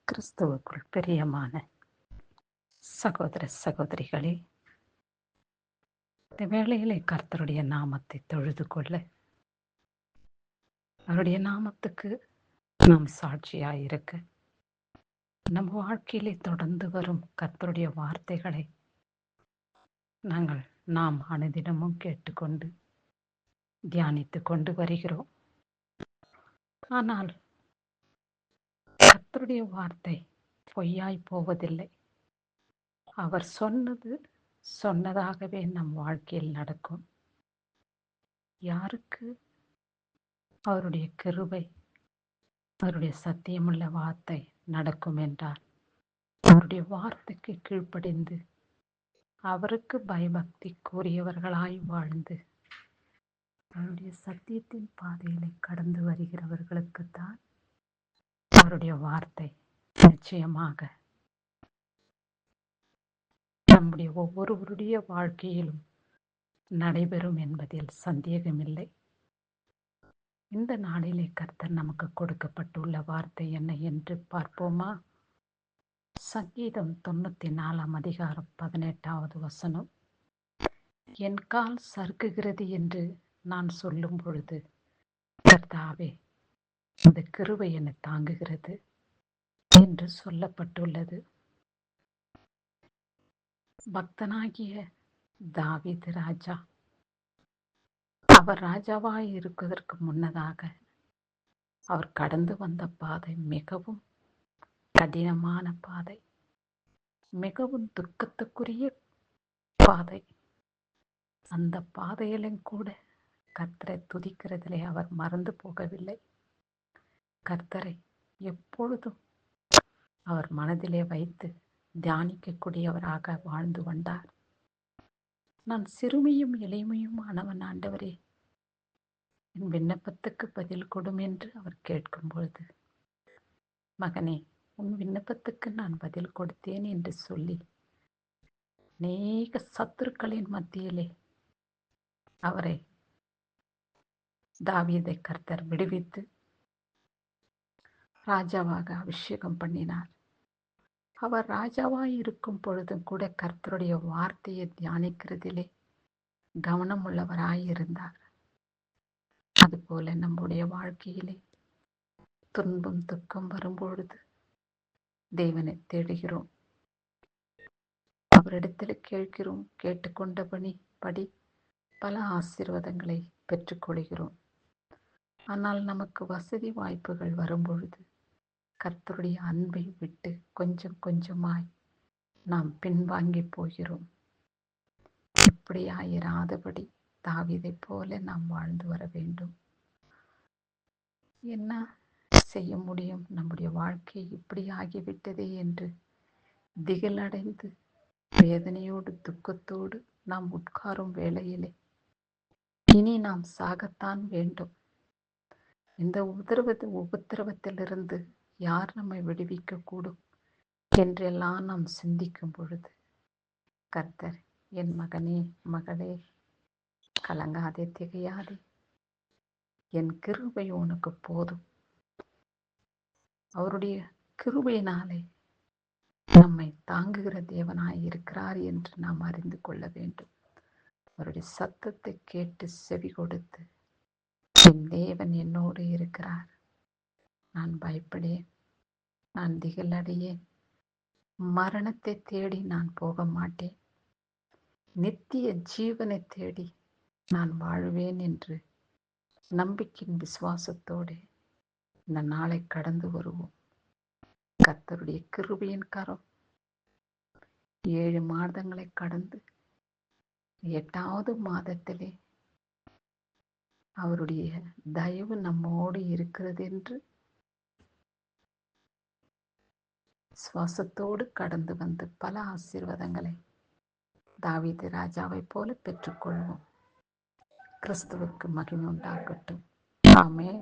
கிறிஸ்துவுக்குள் பிரியமான சகோதர சகோதரிகளே, இந்த வேளையிலே கர்த்தருடைய நாமத்தை தொழுது கொள்ள, அவருடைய நாமத்துக்கு நாம் சாட்சியாயிருக்க, நம் வாழ்க்கையிலே தொடர்ந்து வரும் கர்த்தருடைய வார்த்தைகளை நாம் அனுதினமும் கேட்டுக்கொண்டு தியானித்து கொண்டு வருகிறோம். ஆனால் கர்த்தருடைய வார்த்தை பொய்யாய் போவதில்லை. அவர் சொன்னதாகவே நம் வாழ்க்கையில் நடக்கும். யாருக்கு அவருடைய கிருபை, அவருடைய சத்தியமுள்ள வார்த்தை நடக்கும் என்றால், அவருடைய வார்த்தைக்கு கீழ்ப்படிந்து அவருக்கு பயபக்தி கூறியவர்களாய் வாழ்ந்து அவருடைய சத்தியத்தின் பாதையிலே கடந்து வருகிறவர்களுக்குத்தான் அவருடைய வார்த்தை நிச்சயமாக நம்முடைய ஒவ்வொருவருடைய வாழ்க்கையிலும் நடைபெறும் என்பதில் சந்தேகமில்லை. இந்த நாளிலே கர்த்தர் நமக்கு கொடுக்கப்பட்டுள்ள வார்த்தை என்ன என்று பார்ப்போமா? சங்கீதம் 94 அதிகாரம் 18வது வசனம். என் கால் சறுக்குகிறது என்று நான் சொல்லும் பொழுது, கர்த்தாவே, இந்த கிருபை என்னை தாங்குகிறது என்று சொல்லப்பட்டுள்ளது. பக்தனாகிய தாவீது ராஜா, அவர் ராஜாவாய் இருப்பதற்கு முன்னதாக அவர் கடந்து வந்த பாதை மிகவும் கடினமான பாதை, மிகவும் துக்கத்துக்குரிய பாதை. அந்த பாதையிலும் கூட கர்த்தரை துதிக்கிறதிலே அவர் மறந்து போகவில்லை. கர்த்தரை எப்பொழுதும் அவர் மனதிலே வைத்து தியானிக்கக்கூடியவராக வாழ்ந்து வந்தார். நான் சிறுமியும் எளிமையும் ஆனவன் ஆண்டவரே, என் விண்ணப்பத்துக்கு பதில் கொடும் என்று அவர் கேட்கும் பொழுது, மகனே, உன் விண்ணப்பத்துக்கு நான் பதில் கொடுத்தேன் என்று சொல்லி அநேக சத்துருக்களின் மத்தியிலே அவரை தாவீதை கர்த்தர் விடுவித்து ராஜாவாக அபிஷேகம் பண்ணினார். அவர் ராஜாவாய் இருக்கும் பொழுதும் கூட கர்த்தருடைய வார்த்தையை தியானிக்கிறதிலே கவனம் உள்ளவராய் இருந்தார். அதுபோல நம்முடைய வாழ்க்கையிலே துன்பம் துக்கம் வரும்பொழுது தேவனை தேடுகிறோம், அவரிடத்தில் கேட்கிறோம், கேட்டுக்கொண்டபடி பல ஆசீர்வாதங்களை பெற்றுக்கொள்கிறோம். ஆனால் நமக்கு வசதி வாய்ப்புகள் வரும்பொழுது கர்த்தருடைய அன்பை விட்டு கொஞ்சம் கொஞ்சமாய் நாம் பின்வாங்கி போகிறோம். இப்படியாயிராதபடி தாவீதை போல நாம் வாழ்ந்து வர வேண்டும். என்ன செய்ய முடியும்? நம்முடைய வாழ்க்கை இப்படி ஆகிவிட்டதே என்று திகிலடைந்து வேதனையோடு துக்கத்தோடு நாம் உட்காரும் வேளையிலே இனி நாம் சாகத்தான் வேண்டும். இந்த உபத்திரவத்திலிருந்து யார் நம்மை விடுவிக்க கூடும் என்றெல்லாம் நாம் சிந்திக்கும் பொழுது, கர்த்தர், என் மகனே மகளே, கலங்காதே திகையாதே, என் கிருபை உனக்கு போதும். அவருடைய கிருபையினாலே நம்மை தாங்குகிற தேவனாய் இருக்கிறார் என்று நாம் அறிந்து கொள்ள வேண்டும். அவருடைய சத்தத்தை கேட்டு செவி கொடுத்து, என் தேவன் என்னோடு இருக்கிறார், நான் பயப்படேன், நான் திகிலடையேன், மரணத்தை தேடி நான் போக மாட்டேன், நித்திய ஜீவனை தேடி நான் வாழ்வேன் என்று நம்பிக்கையின் விசுவாசத்தோடு இந்த நாளை கடந்து வருவோம். கர்த்தருடைய கிருபையின் கரம் 7 மாதங்களை கடந்து 8வது மாதத்திலே அவருடைய தயவு நம்மோடு இருக்கிறது என்று சுவாசத்தோடு கடந்து வந்து பல ஆசீர்வாதங்களை தாவீது ராஜாவை போல பெற்றுக்கொள்வோம். கிறிஸ்துவுக்கு மகிமை உண்டாகட்டும். ஆமென்.